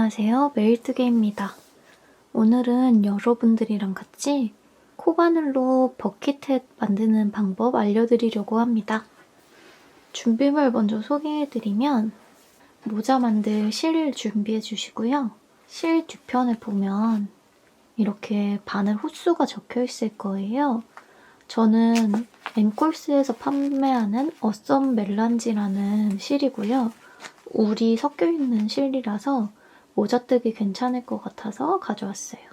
안녕하세요. 메일트게입니다. 오늘은 여러분들이랑 같이 코바늘로 버킷햇 만드는 방법 알려드리려고 합니다. 준비물 먼저 소개해드리면 모자 만들 실 준비해 주시고요. 실 뒤편에 보면 이렇게 바늘 호수가 적혀 있을 거예요. 저는 앵콜스에서 판매하는 어썸 멜란지라는 실이고요. 울이 섞여있는 실이라서 모자 뜨기 괜찮을 것 같아서 가져왔어요.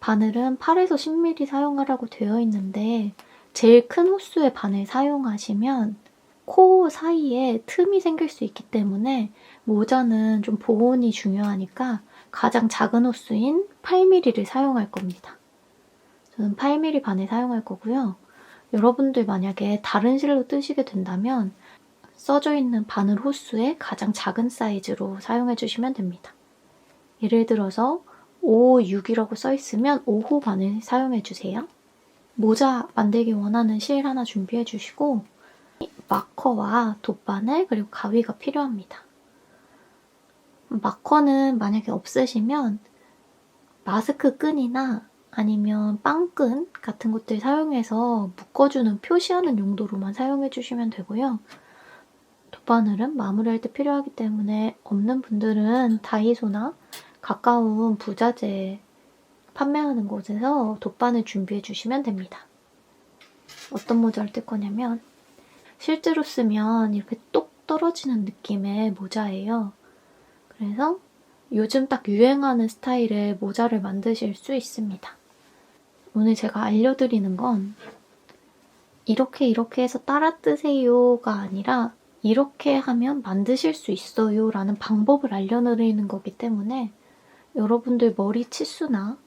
바늘은 8에서 10mm 사용하라고 되어 있는데 제일 큰 호수의 바늘 사용하시면 코 사이에 틈이 생길 수 있기 때문에 모자는 좀 보온이 중요하니까 가장 작은 호수인 8mm를 사용할 겁니다. 저는 8mm 바늘 사용할 거고요. 여러분들 만약에 다른 실로 뜨시게 된다면 써져 있는 바늘 호수의 가장 작은 사이즈로 사용해 주시면 됩니다. 예를 들어서 5, 6이라고 써 있으면 5호 바늘 사용해 주세요. 모자 만들기 원하는 실 하나 준비해 주시고 마커와 돗바늘 그리고 가위가 필요합니다. 마커는 만약에 없으시면 마스크 끈이나 아니면 빵끈 같은 것들 사용해서 묶어주는 표시하는 용도로만 사용해 주시면 되고요. 돗바늘은 마무리할 때 필요하기 때문에 없는 분들은 다이소나 가까운 부자재 판매하는 곳에서 돗바늘 준비해 주시면 됩니다. 어떤 모자를 뜰 거냐면 실제로 쓰면 이렇게 똑 떨어지는 느낌의 모자예요. 그래서 요즘 딱 유행하는 스타일의 모자를 만드실 수 있습니다. 오늘 제가 알려드리는 건 이렇게 해서 따라 뜨세요가 아니라 이렇게 하면 만드실 수 있어요 라는 방법을 알려드리는 거기 때문에 여러분들 머리 치수나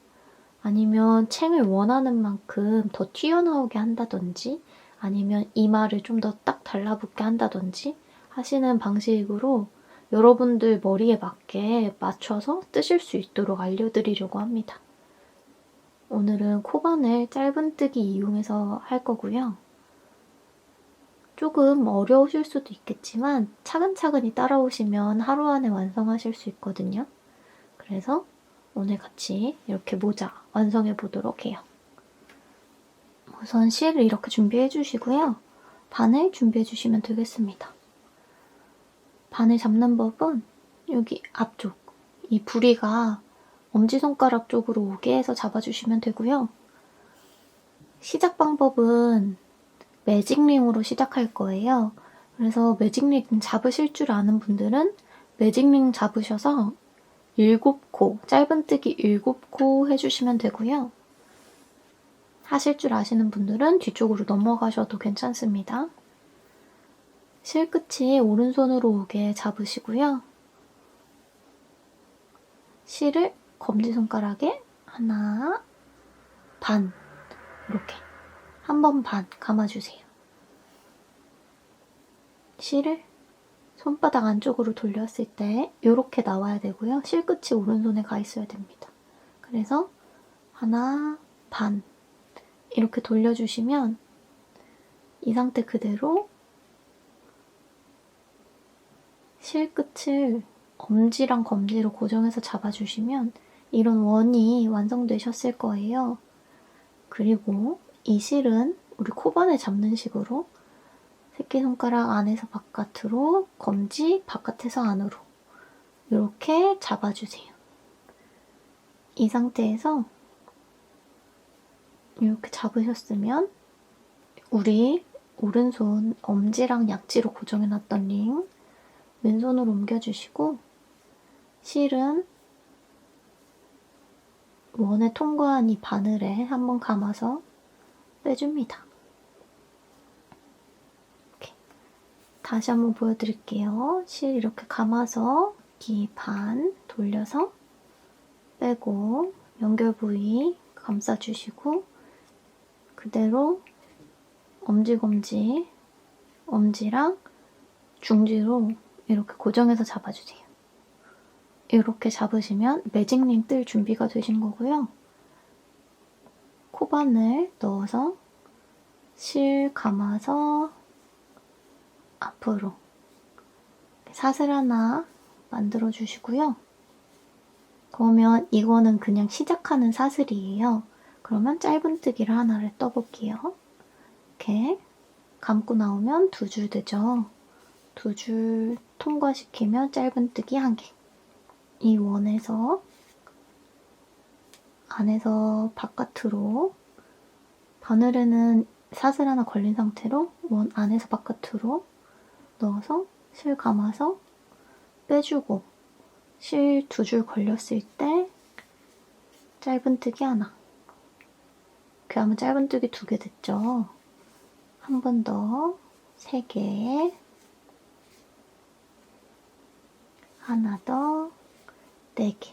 아니면 챙을 원하는 만큼 더 튀어나오게 한다든지 아니면 이마를 좀 더 딱 달라붙게 한다든지 하시는 방식으로 여러분들 머리에 맞게 맞춰서 뜨실 수 있도록 알려드리려고 합니다. 오늘은 코바늘 짧은뜨기 이용해서 할 거고요. 조금 어려우실 수도 있겠지만 차근차근히 따라오시면 하루 안에 완성하실 수 있거든요. 그래서 오늘 같이 이렇게 모자 완성해 보도록 해요. 우선 실을 이렇게 준비해 주시고요. 바늘 준비해 주시면 되겠습니다. 바늘 잡는 법은 여기 앞쪽, 이 부리가 엄지손가락 쪽으로 오게 해서 잡아주시면 되고요. 시작 방법은 매직링으로 시작할 거예요. 그래서 매직링 잡으실 줄 아는 분들은 매직링 잡으셔서 7코, 짧은뜨기 7코 해주시면 되고요. 하실 줄 아시는 분들은 뒤쪽으로 넘어가셔도 괜찮습니다. 실끝이 오른손으로 오게 잡으시고요. 실을 검지손가락에 하나, 반 이렇게 한 번 반 감아주세요. 실을 손바닥 안쪽으로 돌렸을 때 이렇게 나와야 되고요. 실끝이 오른손에 가 있어야 됩니다. 그래서 하나, 반 이렇게 돌려주시면 이 상태 그대로 실끝을 엄지랑 검지로 고정해서 잡아주시면 이런 원이 완성되셨을 거예요. 그리고 이 실은 우리 코바늘 잡는 식으로 새끼손가락 안에서 바깥으로, 검지 바깥에서 안으로 이렇게 잡아주세요. 이 상태에서 이렇게 잡으셨으면 우리 오른손 엄지랑 약지로 고정해놨던 링 왼손으로 옮겨주시고 실은 원에 통과한 이 바늘에 한번 감아서 빼줍니다. 이렇게. 다시 한번 보여드릴게요. 실 이렇게 감아서 이 반 돌려서 빼고 연결 부위 감싸주시고 그대로 엄지랑 중지로 이렇게 고정해서 잡아주세요. 이렇게 잡으시면 매직링 뜰 준비가 되신 거고요. 코바늘 넣어서 실 감아서 앞으로 사슬 하나 만들어 주시고요. 그러면 이거는 그냥 시작하는 사슬이에요. 그러면 짧은뜨기를 하나를 떠볼게요. 이렇게 감고 나오면 2줄 되죠. 2줄 통과시키면 짧은뜨기 1개. 이 원에서 안에서 바깥으로, 바늘에는 사슬 하나 걸린 상태로 원 안에서 바깥으로 넣어서 실 감아서 빼주고, 실 2줄 걸렸을 때 짧은뜨기 하나. 이렇게 하면 짧은뜨기 2개 됐죠. 한 번 더 3개, 하나 더 4개.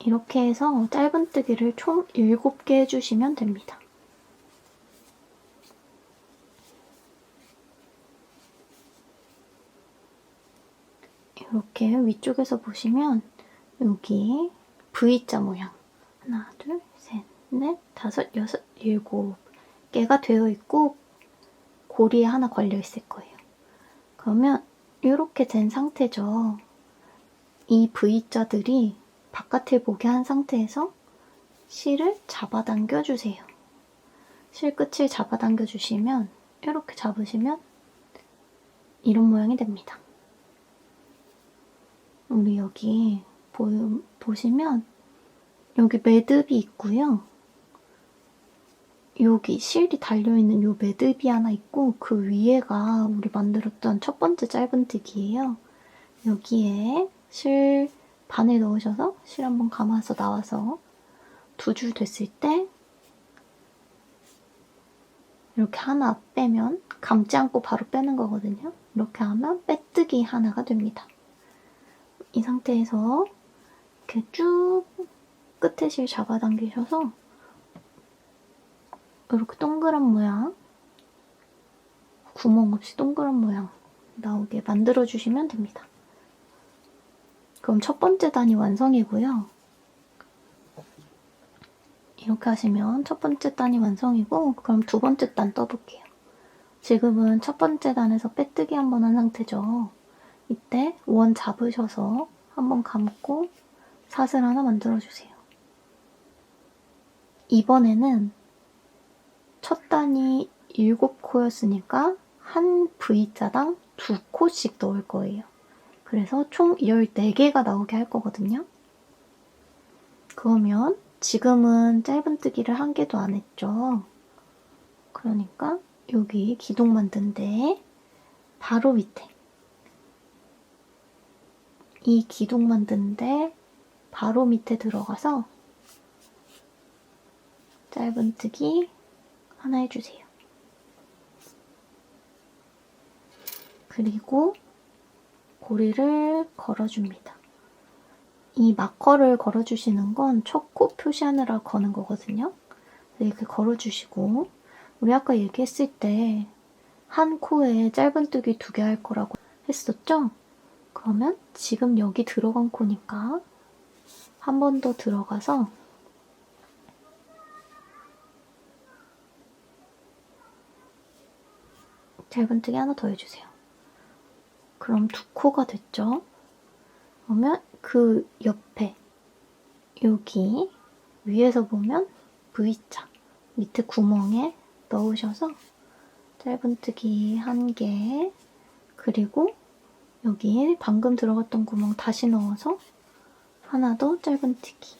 이렇게 해서 짧은뜨기를 총 7개 해주시면 됩니다. 이렇게 위쪽에서 보시면 여기 V자 모양 하나, 둘, 셋, 넷, 다섯, 여섯, 7개가 되어 있고 고리에 하나 걸려 있을 거예요. 그러면 이렇게 된 상태죠. 이 V자들이 바깥을 보게 한 상태에서 실을 잡아당겨 주세요. 실 끝을 잡아당겨 주시면 이렇게 잡으시면 이런 모양이 됩니다. 우리 여기 보시면 여기 매듭이 있고요. 여기 실이 달려있는 요 매듭이 하나 있고 그 위에가 우리 만들었던 첫 번째 짧은뜨기예요. 여기에 실 반을 넣으셔서 실 한번 감아서 나와서 2줄 됐을 때 이렇게 하나 빼면 감지 않고 바로 빼는 거거든요. 이렇게 하면 빼뜨기 하나가 됩니다. 이 상태에서 이렇게 쭉 끝에 실 잡아당기셔서 이렇게 동그란 모양, 구멍 없이 동그란 모양 나오게 만들어주시면 됩니다. 그럼 첫 번째 단이 완성이고요. 이렇게 하시면 첫 번째 단이 완성이고, 그럼 두 번째 단 떠볼게요. 지금은 첫 번째 단에서 빼뜨기 한번 한 상태죠. 이때 원 잡으셔서 한번 감고 사슬 하나 만들어주세요. 이번에는 첫 단이 7코였으니까 한 V자당 2코씩 넣을 거예요. 그래서 총 14개가 나오게 할 거거든요. 그러면 지금은 짧은뜨기를 1개도 안 했죠. 그러니까 여기 기둥 만든 데 바로 밑에, 이 기둥 만든 데 바로 밑에 들어가서 짧은뜨기 하나 해주세요. 그리고 고리를 걸어줍니다. 이 마커를 걸어주시는 건 첫 코 표시하느라 거는 거거든요. 이렇게 걸어주시고, 우리 아까 얘기했을 때 한 코에 짧은뜨기 2개 할 거라고 했었죠? 그러면 지금 여기 들어간 코니까 한 번 더 들어가서 짧은뜨기 하나 더 해주세요. 그럼 2코가 됐죠? 그러면 그 옆에 여기 위에서 보면 V자 밑에 구멍에 넣으셔서 짧은뜨기 1개, 그리고 여기 방금 들어갔던 구멍 다시 넣어서 하나 더 짧은뜨기,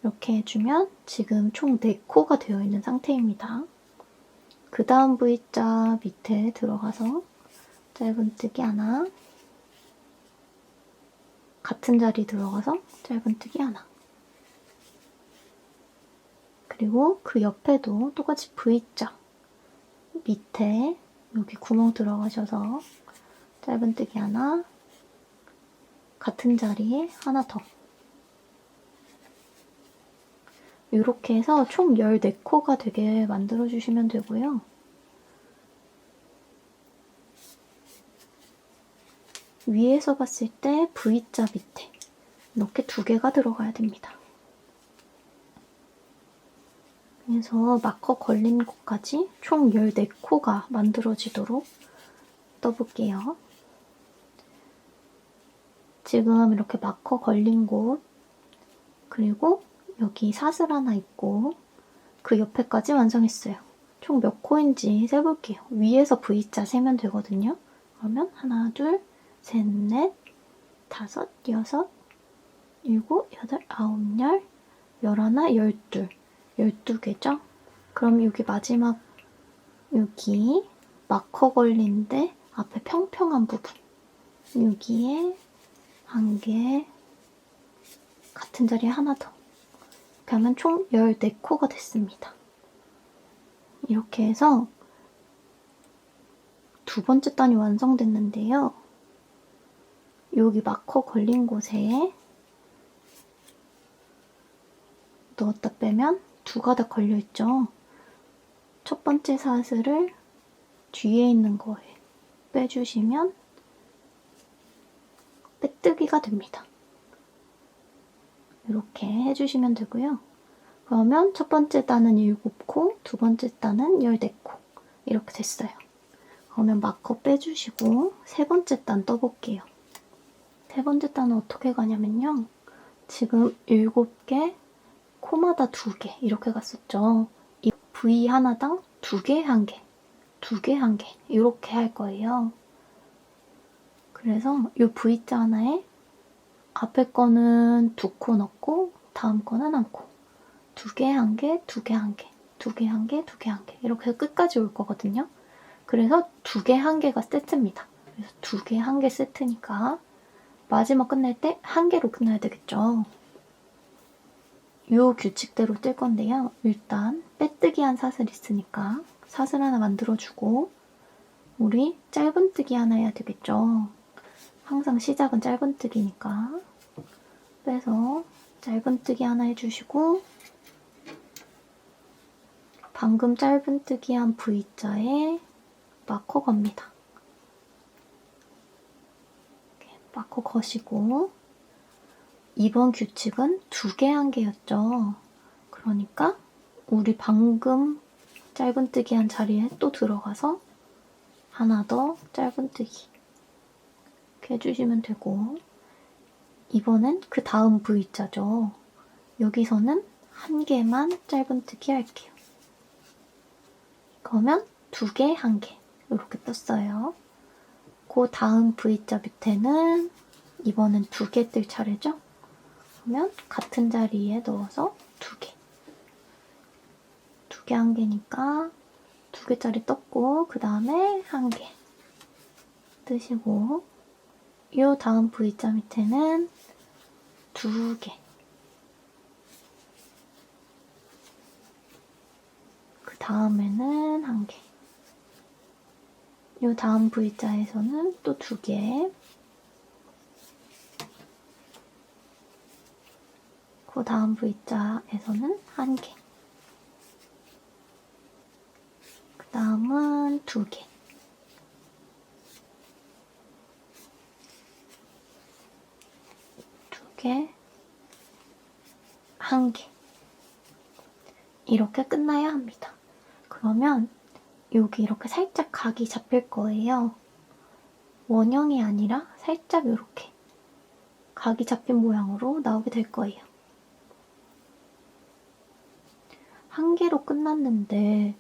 이렇게 해주면 지금 총 4코가 되어 있는 상태입니다. 그 다음 V자 밑에 들어가서 짧은뜨기 하나, 같은 자리 들어가서 짧은뜨기 하나, 그리고 그 옆에도 똑같이 V자 밑에 여기 구멍 들어가셔서 짧은뜨기 하나, 같은 자리에 하나 더, 이렇게 해서 총 14코가 되게 만들어주시면 되고요. 위에서 봤을 때 V자 밑에 이렇게 2개가 들어가야 됩니다. 그래서 마커 걸린 곳까지 총 14코가 만들어지도록 떠볼게요. 지금 이렇게 마커 걸린 곳, 그리고 여기 사슬 하나 있고 그 옆에까지 완성했어요. 총 몇 코인지 세볼게요. 위에서 V자 세면 되거든요. 그러면 하나, 둘, 셋, 넷, 다섯, 여섯, 일곱, 여덟, 아홉, 열, 열하나, 열둘. 12개죠? 그럼 여기 마지막 여기 마커 걸린데 앞에 평평한 부분 여기에 한 개 같은 자리에 하나 더 이렇게 하면 총 14코가 됐습니다. 이렇게 해서 두 번째 단이 완성됐는데요. 여기 마커 걸린 곳에 넣었다 빼면 두 가닥 걸려있죠. 첫 번째 사슬을 뒤에 있는 거에 빼주시면 빼뜨기가 됩니다. 이렇게 해주시면 되고요. 그러면 첫 번째 단은 7코, 두 번째 단은 14코 이렇게 됐어요. 그러면 마커 빼주시고 세 번째 단 떠볼게요. 세 번째 단은 어떻게 가냐면요. 지금 7개, 코마다 2개 이렇게 갔었죠. 이 V 하나당 2개, 1개, 2개, 1개 이렇게 할 거예요. 그래서 이 V자 하나에 앞에 거는 2코 넣고 다음 거는 1코 2개, 1개, 2개, 1개 2개, 1개, 2개, 1개 이렇게 끝까지 올 거거든요. 그래서 2개, 1개가 세트입니다. 그래서 2개, 1개 세트니까 마지막 끝낼 때 1개로 끝나야 되겠죠. 이 규칙대로 뜰 건데요. 일단 빼뜨기 한 사슬 있으니까 사슬 하나 만들어주고 우리 짧은뜨기 하나 해야 되겠죠. 항상 시작은 짧은뜨기니까 빼서 짧은뜨기 하나 해주시고 방금 짧은뜨기 한 V자에 마커 겁니다. 이렇게 마커 거시고 이번 규칙은 2개, 1개였죠. 그러니까 우리 방금 짧은뜨기 한 자리에 또 들어가서 하나 더 짧은뜨기 이렇게 해주시면 되고 이번엔 그 다음 V자죠. 여기서는 1개만 짧은뜨기 할게요. 그러면 2개, 1개 이렇게 떴어요. 그 다음 V자 밑에는 이번엔 2개 뜰 차례죠. 그러면 같은 자리에 넣어서 2개 2개, 1개니까 2개짜리 떴고 그 다음에 1개 뜨시고 이 다음 V자 밑에는 2개 그 다음에는 1개 이 다음 V자에서는 또 2개 그 다음 V자에서는 1개 그 다음은 2개 2개 1개 이렇게 끝나야 합니다. 그러면 여기 이렇게 살짝 각이 잡힐 거예요. 원형이 아니라 살짝 이렇게 각이 잡힌 모양으로 나오게 될 거예요. 1개로 끝났는데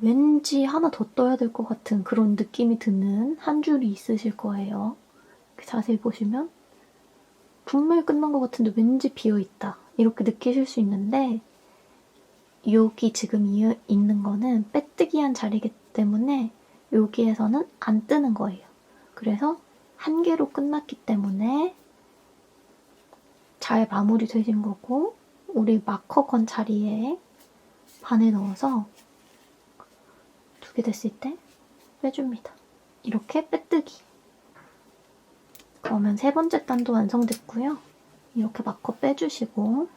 왠지 하나 더 떠야 될 것 같은 그런 느낌이 드는 한 줄이 있으실 거예요. 자세히 보시면 분명히 끝난 것 같은데 왠지 비어있다 이렇게 느끼실 수 있는데 여기 지금 있는 거는 빼뜨기 한 자리이기 때문에 여기에서는 안 뜨는 거예요. 그래서 1개로 끝났기 때문에 잘 마무리되신 거고 우리 마커 건 자리에 반에 넣어서 2개 됐을 때 빼줍니다. 이렇게 빼뜨기. 그러면 세 번째 단도 완성됐고요. 이렇게 마커 빼주시고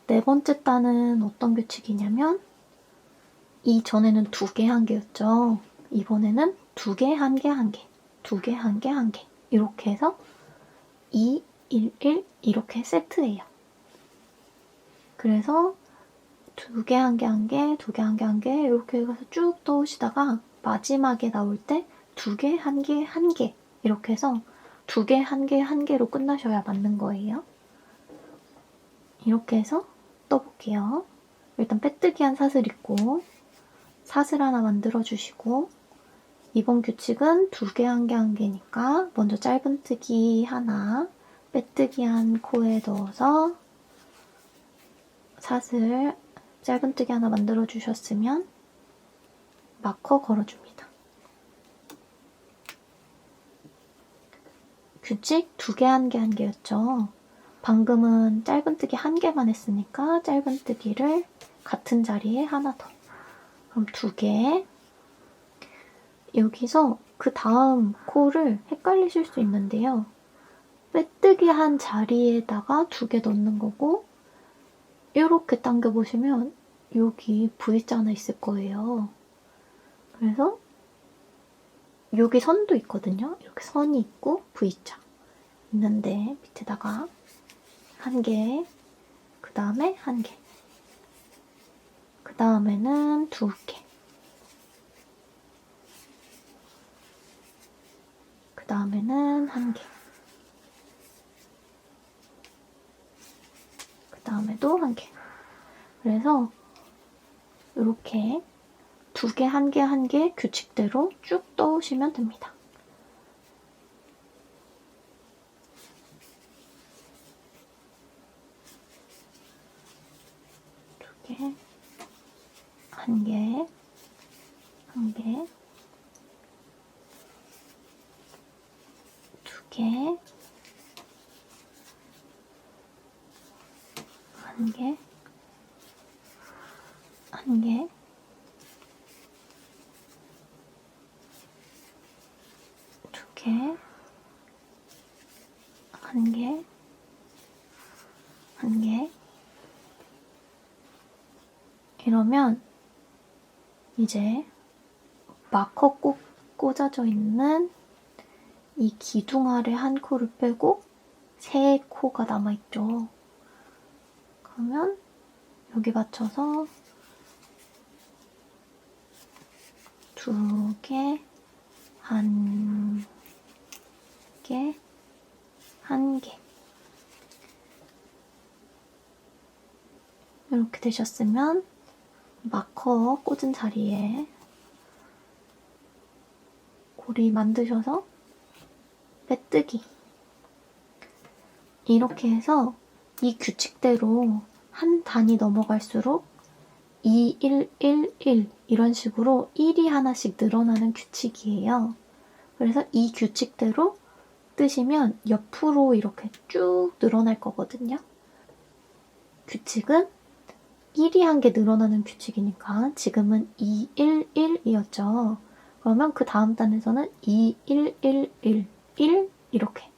네 번째 단은 어떤 규칙이냐면 이전에는 2개, 1개였죠. 이번에는 2개, 1개, 1개 2개, 1개, 1개 이렇게 해서 2, 1, 1 이렇게 세트예요. 그래서 두 개, 한 개, 한 개, 두 개, 한 개, 한 개 이렇게 해서 쭉 떠오시다가 마지막에 나올 때 두 개, 한 개, 한 개 이렇게 해서 두 개, 한 개, 한 개로 끝나셔야 맞는 거예요. 이렇게 해서 떠볼게요. 일단 빼뜨기 한 사슬 있고 사슬 하나 만들어주시고 이번 규칙은 두 개, 한 개, 한 개니까 먼저 짧은뜨기 하나, 빼뜨기 한 코에 넣어서 사슬 짧은뜨기 하나 만들어주셨으면 마커 걸어줍니다. 규칙 두 개, 한 개, 한 개였죠. 방금은 짧은뜨기 한 개만 했으니까 짧은뜨기를 같은 자리에 하나 더. 그럼 두 개. 여기서 그 다음 코를 헷갈리실 수 있는데요. 빼뜨기 한 자리에다가 두 개 넣는 거고 이렇게 당겨보시면 여기 V자 하나 있을 거예요. 그래서 여기 선도 있거든요. 이렇게 선이 있고 V자 있는데 밑에다가 한 개, 그 다음에 한 개, 그 다음에는 두 개, 그 다음에는 한 개, 그 다음에도 한 개. 그래서 이렇게 두 개, 한 개, 한 개 규칙대로 쭉 떠오시면 됩니다. 두 개, 한 개, 한 개, 두 개, 한 개, 한 개, 두 개, 한 개, 한 개. 이러면 이제 마커 꼭 꽂아져 있는 이 기둥 아래 한 코를 빼고 세 코가 남아있죠. 그러면 여기 맞춰서 두 개, 한 개, 한 개. 이렇게 되셨으면 마커 꽂은 자리에 고리 만드셔서 빼뜨기. 이렇게 해서 이 규칙대로 한 단위 넘어갈수록 2, 1, 1, 1 이런 식으로 1이 하나씩 늘어나는 규칙이에요. 그래서 이 규칙대로 뜨시면 옆으로 이렇게 쭉 늘어날 거거든요. 규칙은 1이 한 개 늘어나는 규칙이니까 지금은 2, 1, 1이었죠. 그러면 그 다음 단에서는 2, 1, 1, 1, 1 이렇게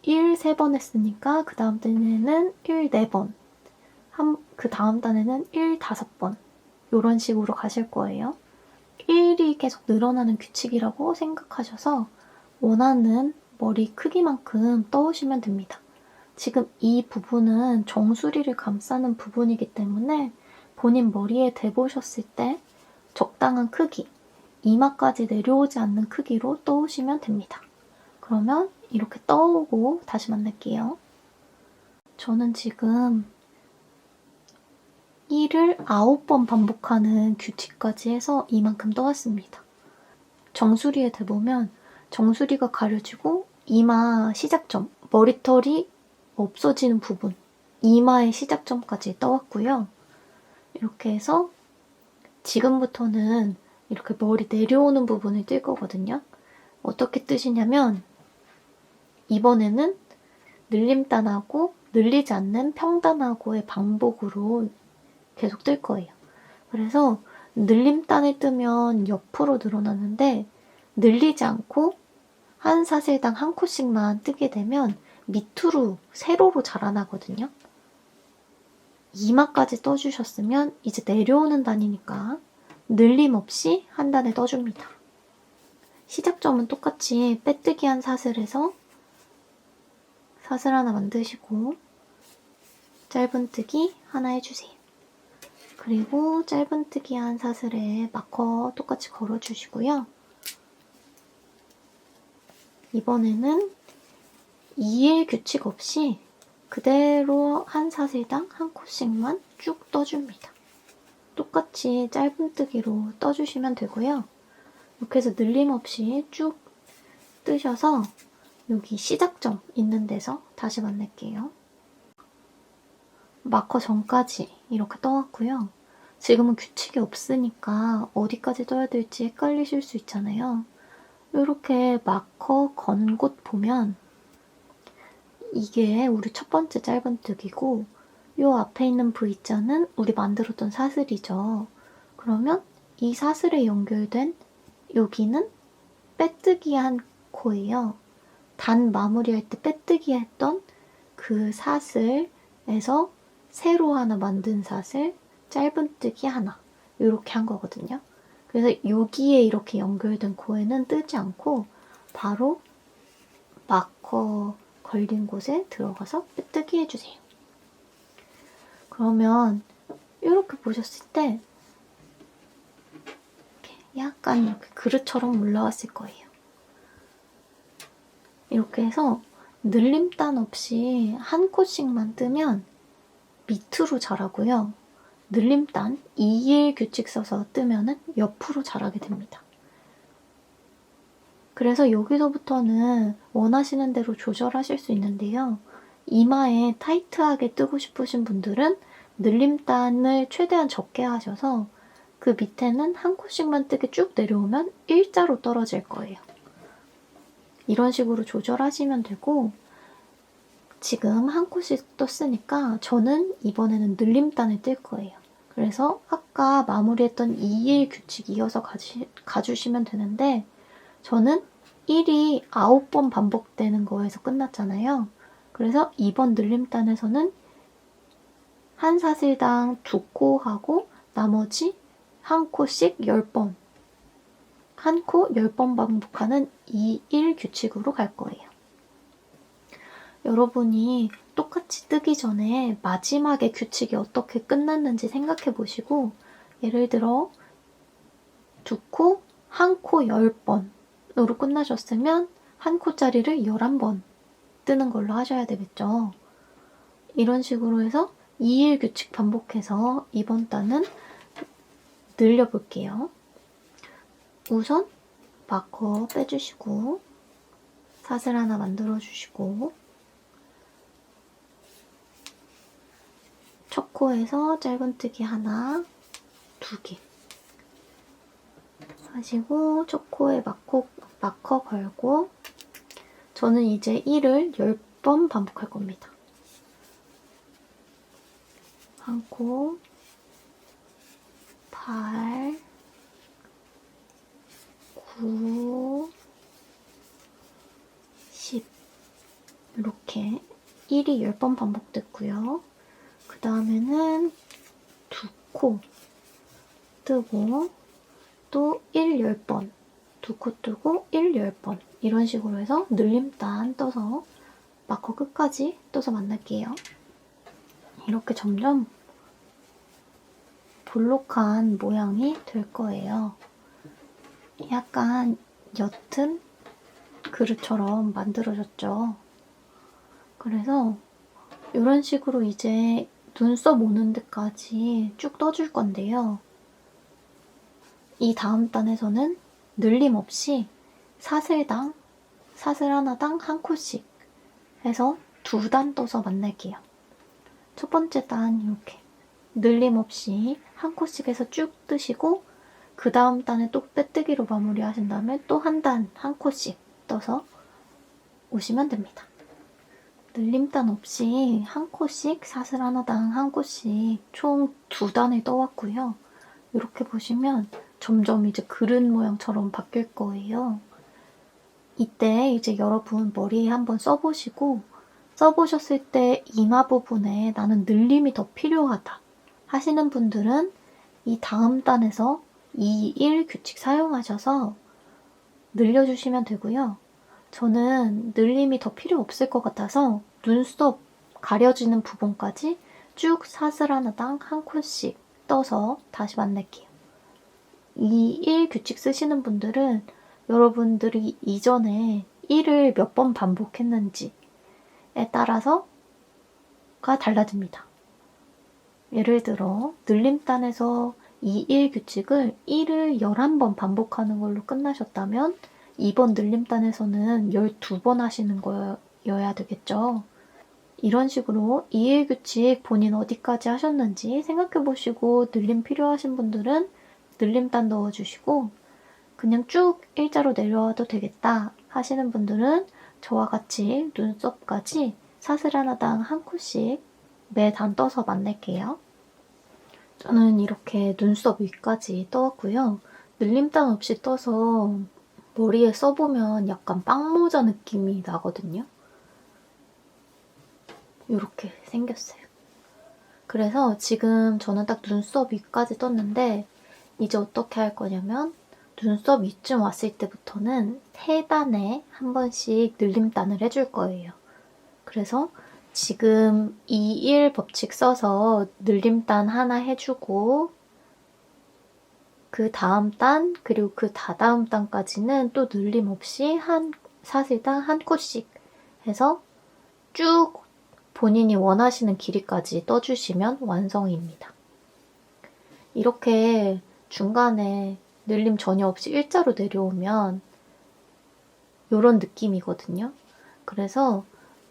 1 3번 했으니까 그 다음 단에는 1 4번 그 다음 단에는 1 5번 이런 식으로 가실 거예요. 1이 계속 늘어나는 규칙이라고 생각하셔서 원하는 머리 크기만큼 떠오시면 됩니다. 지금 이 부분은 정수리를 감싸는 부분이기 때문에 본인 머리에 대보셨을 때 적당한 크기, 이마까지 내려오지 않는 크기로 떠오시면 됩니다. 그러면 이렇게 떠오고 다시 만날게요. 저는 지금 1을 9번 반복하는 규칙까지 해서 이만큼 떠왔습니다. 정수리에 대보면 정수리가 가려지고 이마 시작점, 머리털이 없어지는 부분, 이마의 시작점까지 떠왔고요. 이렇게 해서 지금부터는 이렇게 머리 내려오는 부분을 뜰 거거든요. 어떻게 뜨시냐면 이번에는 늘림단하고 늘리지 않는 평단하고의 반복으로 계속 뜰 거예요. 그래서 늘림단을 뜨면 옆으로 늘어나는데 늘리지 않고 한 사슬당 한 코씩만 뜨게 되면 밑으로 세로로 자라나거든요. 이마까지 떠주셨으면 이제 내려오는 단이니까 늘림 없이 한 단에 떠줍니다. 시작점은 똑같이 빼뜨기 한 사슬에서 사슬 하나 만드시고 짧은뜨기 하나 해주세요. 그리고 짧은뜨기한 사슬에 마커 똑같이 걸어주시고요. 이번에는 2일 규칙 없이 그대로 한 사슬당 한 코씩만 쭉 떠줍니다. 똑같이 짧은뜨기로 떠주시면 되고요. 이렇게 해서 늘림 없이 쭉 뜨셔서 여기 시작점 있는 데서 다시 만날게요. 마커 전까지 이렇게 떠왔고요. 지금은 규칙이 없으니까 어디까지 떠야 될지 헷갈리실 수 있잖아요. 이렇게 마커 건 곳 보면 이게 우리 첫 번째 짧은뜨기고 이 앞에 있는 V자는 우리 만들었던 사슬이죠. 그러면 이 사슬에 연결된 여기는 빼뜨기 한 코예요. 단 마무리할 때 빼뜨기 했던 그 사슬에서 새로 하나 만든 사슬, 짧은뜨기 하나 이렇게 한 거거든요. 그래서 여기에 이렇게 연결된 코에는 뜨지 않고 바로 마커 걸린 곳에 들어가서 빼뜨기 해주세요. 그러면 이렇게 보셨을 때 약간 이렇게 그릇처럼 올라왔을 거예요. 이렇게 해서 늘림단 없이 한 코씩만 뜨면 밑으로 자라고요. 늘림단 2일 규칙 써서 뜨면은 옆으로 자라게 됩니다. 그래서 여기서부터는 원하시는 대로 조절하실 수 있는데요. 이마에 타이트하게 뜨고 싶으신 분들은 늘림단을 최대한 적게 하셔서 그 밑에는 한 코씩만 뜨게 쭉 내려오면 일자로 떨어질 거예요. 이런 식으로 조절하시면 되고 지금 한 코씩 떴으니까 저는 이번에는 늘림단을 뜰 거예요. 그래서 아까 마무리했던 2일 규칙 이어서 가주시면 되는데 저는 1이 9번 반복되는 거에서 끝났잖아요. 그래서 이번 늘림단에서는 한 사슬당 2코 하고 나머지 한 코씩 10번 한 코 10번 반복하는 2일 규칙으로 갈 거예요. 여러분이 똑같이 뜨기 전에 마지막에 규칙이 어떻게 끝났는지 생각해 보시고 예를 들어 2코, 한 코 10번으로 끝나셨으면 한 코짜리를 11번 뜨는 걸로 하셔야 되겠죠. 이런 식으로 해서 2일 규칙 반복해서 이번 단은 늘려볼게요. 우선 마커 빼주시고 사슬 하나 만들어주시고 첫 코에서 짧은뜨기 하나, 2개 하시고 첫 코에 마커 걸고 저는 이제 1을 10번 반복할 겁니다. 한 코, 8, 9, 10 이렇게 1이 10번 반복됐고요. 그 다음에는 2코 뜨고 또 1, 10번 2코 뜨고 1, 10번 이런 식으로 해서 늘림단 떠서 마커 끝까지 떠서 만날게요. 이렇게 점점 볼록한 모양이 될 거예요. 약간 옅은 그릇처럼 만들어졌죠. 그래서 이런 식으로 이제 눈썹 오는 데까지 쭉 떠줄 건데요. 이 다음 단에서는 늘림 없이 사슬 하나당 한 코씩 해서 2단 떠서 만날게요. 첫 번째 단 이렇게 늘림 없이 한 코씩 해서 쭉 뜨시고 그 다음 단에 또 빼뜨기로 마무리하신 다음에 또 한 단, 한 코씩 떠서 오시면 됩니다. 늘림단 없이 한 코씩 사슬 하나당 한 코씩 총 2단을 떠왔고요. 이렇게 보시면 점점 이제 그릇 모양처럼 바뀔 거예요. 이때 이제 여러분 머리에 한번 써보시고 써보셨을 때 이마 부분에 나는 늘림이 더 필요하다 하시는 분들은 이 다음 단에서 2일 규칙 사용하셔서 늘려주시면 되고요. 저는 늘림이 더 필요 없을 것 같아서 눈썹 가려지는 부분까지 쭉 사슬 하나당 한 콜씩 떠서 다시 만날게요. 이 1 규칙 쓰시는 분들은 여러분들이 이전에 1을 몇 번 반복했는지에 따라서가 달라집니다. 예를 들어 늘림단에서 이 1 규칙을 1을 11번 반복하는 걸로 끝나셨다면 이번 늘림단에서는 12번 하시는 거여야 되겠죠. 이런 식으로 이 1 규칙 본인 어디까지 하셨는지 생각해보시고 늘림 필요하신 분들은 늘림단 넣어주시고 그냥 쭉 일자로 내려와도 되겠다 하시는 분들은 저와 같이 눈썹까지 사슬 하나당 한 코씩 매 단 떠서 만날게요. 저는 이렇게 눈썹 위까지 떠왔고요. 늘림단 없이 떠서 머리에 써보면 약간 빵모자 느낌이 나거든요. 이렇게 생겼어요. 그래서 지금 저는 딱 눈썹 위까지 떴는데 이제 어떻게 할 거냐면 눈썹 위쯤 왔을 때부터는 3단에 한 번씩 늘림단을 해줄 거예요. 그래서 지금 2-1 법칙 써서 늘림단 하나 해주고 그 다음 단 그리고 그 다다음 단까지는 또 늘림 없이 한 사슬당 한 코씩 해서 쭉 본인이 원하시는 길이까지 떠주시면 완성입니다. 이렇게 중간에 늘림 전혀 없이 일자로 내려오면 이런 느낌이거든요. 그래서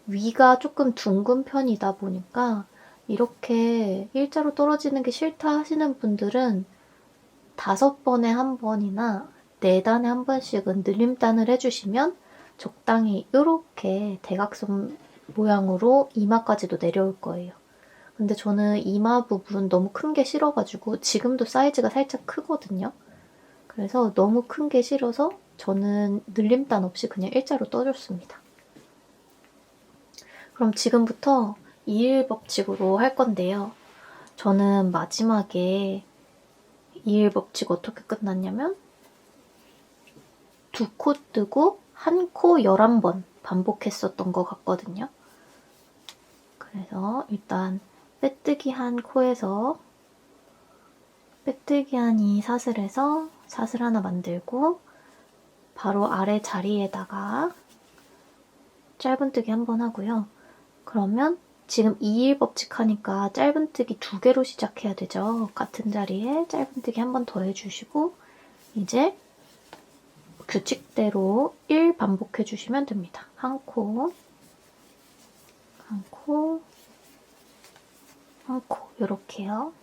위가 조금 둥근 편이다 보니까 이렇게 일자로 떨어지는 게 싫다 하시는 분들은 5번에 한 번이나 4단에 한 번씩은 늘림단을 해주시면 적당히 이렇게 대각선 모양으로 이마까지도 내려올 거예요. 근데 저는 이마 부분 너무 큰 게 싫어가지고 지금도 사이즈가 살짝 크거든요. 그래서 너무 큰 게 싫어서 저는 늘림단 없이 그냥 일자로 떠줬습니다. 그럼 지금부터 2일 법칙으로 할 건데요. 저는 마지막에 2일 법칙 어떻게 끝났냐면 2코 뜨고 1코 11번 반복했었던 것 같거든요. 그래서 일단 빼뜨기 한 코에서 빼뜨기 한 이 사슬에서 사슬 하나 만들고 바로 아래 자리에다가 짧은뜨기 한 번 하고요. 그러면 지금 2일 법칙 하니까 짧은뜨기 2개로 시작해야 되죠. 같은 자리에 짧은뜨기 한 번 더 해주시고 이제 규칙대로 1 반복해주시면 됩니다. 한 코, 한 코, 한 코 이렇게요.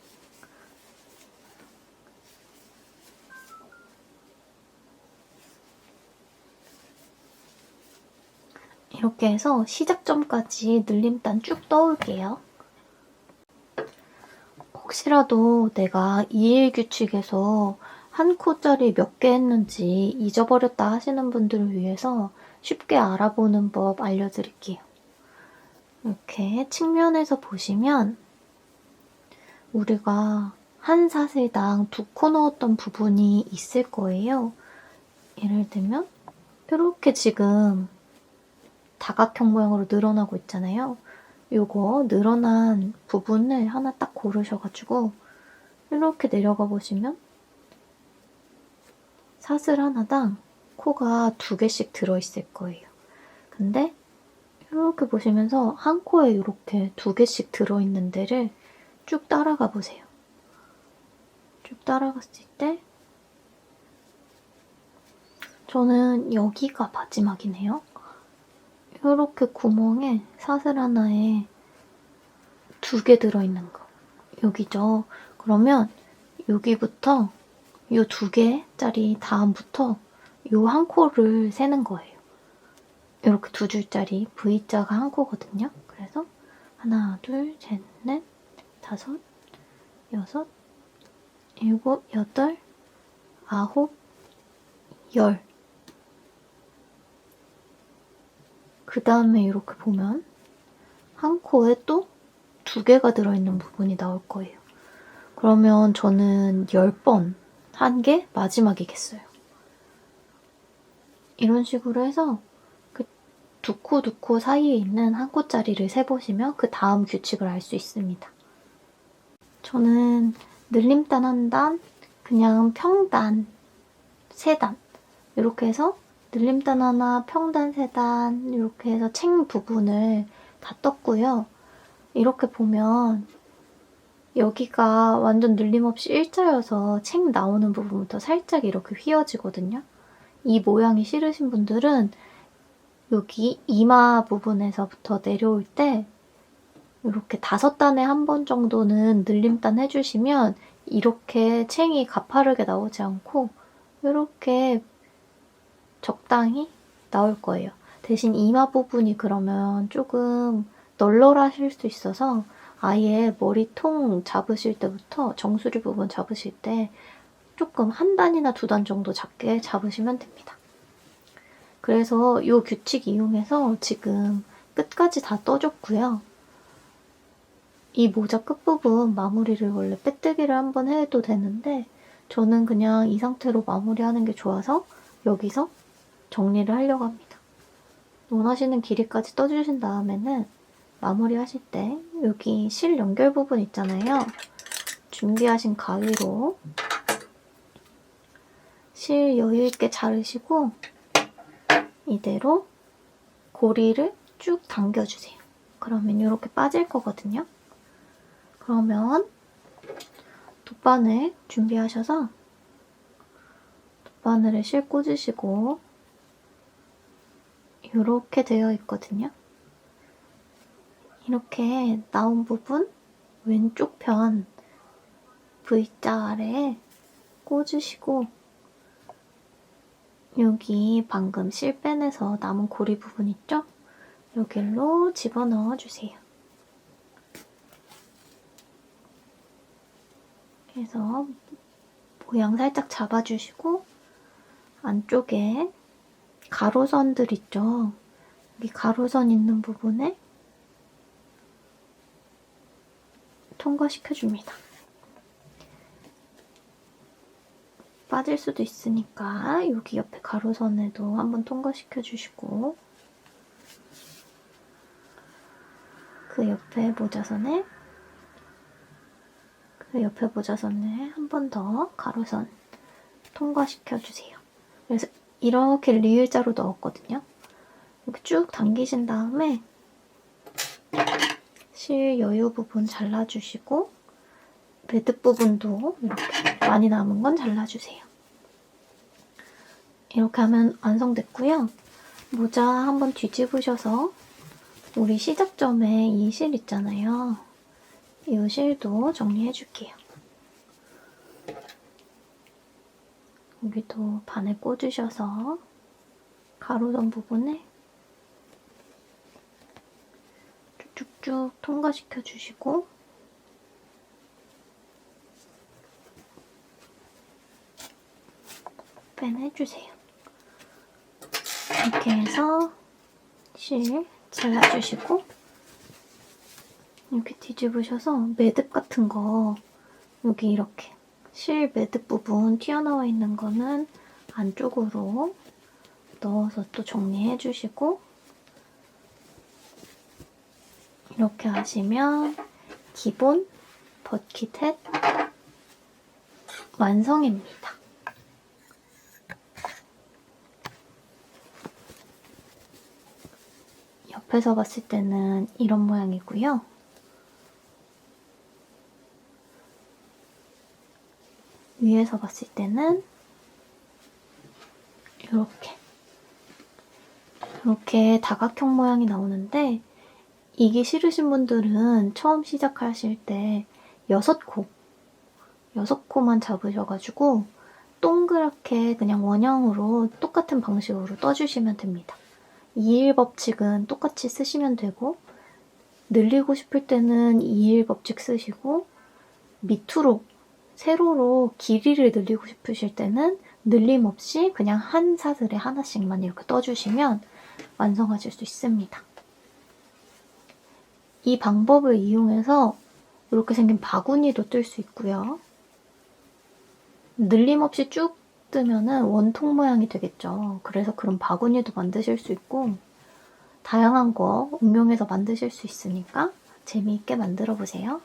이렇게 해서 시작점까지 늘림단 쭉 떠올게요. 혹시라도 내가 2일 규칙에서 한 코짜리 몇 개 했는지 잊어버렸다 하시는 분들을 위해서 쉽게 알아보는 법 알려드릴게요. 이렇게 측면에서 보시면 우리가 한 사슬당 2코 넣었던 부분이 있을 거예요. 예를 들면 이렇게 지금 다각형 모양으로 늘어나고 있잖아요. 요거 늘어난 부분을 하나 딱 고르셔가지고 이렇게 내려가 보시면 사슬 하나당 코가 2개씩 들어있을 거예요. 근데 이렇게 보시면서 한 코에 이렇게 2개씩 들어있는 데를 쭉 따라가 보세요. 쭉 따라갔을 때 저는 여기가 마지막이네요. 이렇게 구멍에 사슬 하나에 2개 들어있는 거. 여기죠. 그러면 여기부터 이 2개짜리 다음부터 이 한 코를 세는 거예요. 이렇게 2줄짜리 V자가 한 코거든요. 그래서 하나, 둘, 셋, 넷, 다섯, 여섯, 일곱, 여덟, 아홉, 열. 그 다음에 이렇게 보면 한 코에 또 2개가 들어있는 부분이 나올 거예요. 그러면 저는 10번 한 게 마지막이겠어요. 이런 식으로 해서 그 2코 사이에 있는 한 코짜리를 세보시면 그 다음 규칙을 알 수 있습니다. 저는 늘림단 한 단, 그냥 평단 세 단 이렇게 해서 늘림단 하나, 평단 세 단 이렇게 해서 챙 부분을 다 떴고요. 이렇게 보면 여기가 완전 늘림없이 일자여서 챙 나오는 부분부터 살짝 이렇게 휘어지거든요. 이 모양이 싫으신 분들은 여기 이마 부분에서부터 내려올 때 이렇게 5단에 한 번 정도는 늘림단 해주시면 이렇게 챙이 가파르게 나오지 않고 이렇게 적당히 나올 거예요. 대신 이마 부분이 그러면 조금 널널하실 수 있어서 아예 머리통 잡으실 때부터 정수리 부분 잡으실 때 조금 1단이나 2단 정도 작게 잡으시면 됩니다. 그래서 이 규칙 이용해서 지금 끝까지 다 떠줬고요. 이 모자 끝부분 마무리를 원래 빼뜨기를 한번 해도 되는데 저는 그냥 이 상태로 마무리하는 게 좋아서 여기서 정리를 하려고 합니다. 원하시는 길이까지 떠주신 다음에는 마무리 하실 때 여기 실 연결 부분 있잖아요. 준비하신 가위로 실 여유있게 자르시고 이대로 고리를 쭉 당겨주세요. 그러면 이렇게 빠질 거거든요. 그러면 돗바늘 준비하셔서 돗바늘에 실 꽂으시고 이렇게 되어 있거든요. 이렇게 나온 부분 왼쪽 편 V자 아래에 꽂으시고 여기 방금 실 빼내서 남은 고리 부분 있죠? 여기로 집어넣어 주세요. 그래서 모양 살짝 잡아주시고 안쪽에 가로선들 있죠? 여기 가로선 있는 부분에 통과시켜줍니다. 빠질 수도 있으니까 여기 옆에 가로선에도 한번 통과시켜주시고 그 옆에 모자선에 한 번 더 가로선 통과시켜주세요. 그래서 이렇게 리을자로 넣었거든요. 이렇게 쭉 당기신 다음에 실 여유 부분 잘라주시고 매듭 부분도 이렇게 많이 남은 건 잘라주세요. 이렇게 하면 완성됐고요. 모자 한번 뒤집으셔서 우리 시작점에 이 실 있잖아요. 이 실도 정리해줄게요. 여기도 반에 꽂으셔서 가로선 부분에 쭉쭉 통과시켜주시고 빼내주세요. 이렇게 해서 실 잘라주시고 이렇게 뒤집으셔서 매듭 같은 거 여기 이렇게 실 매듭 부분 튀어나와 있는 거는 안쪽으로 넣어서 또 정리해주시고 이렇게 하시면 기본 버킷햇 완성입니다. 옆에서 봤을 때는 이런 모양이고요. 위에서 봤을 때는 이렇게 다각형 모양이 나오는데 이게 싫으신 분들은 처음 시작하실 때 6코만 잡으셔가지고 동그랗게 그냥 원형으로 똑같은 방식으로 떠주시면 됩니다. 2일 법칙은 똑같이 쓰시면 되고 늘리고 싶을 때는 2일 법칙 쓰시고 밑으로 세로로 길이를 늘리고 싶으실 때는 늘림 없이 그냥 한 사슬에 하나씩만 이렇게 떠주시면 완성하실 수 있습니다. 이 방법을 이용해서 이렇게 생긴 바구니도 뜰 수 있고요. 늘림 없이 쭉 뜨면은 원통 모양이 되겠죠. 그래서 그런 바구니도 만드실 수 있고 다양한 거 응용해서 만드실 수 있으니까 재미있게 만들어 보세요.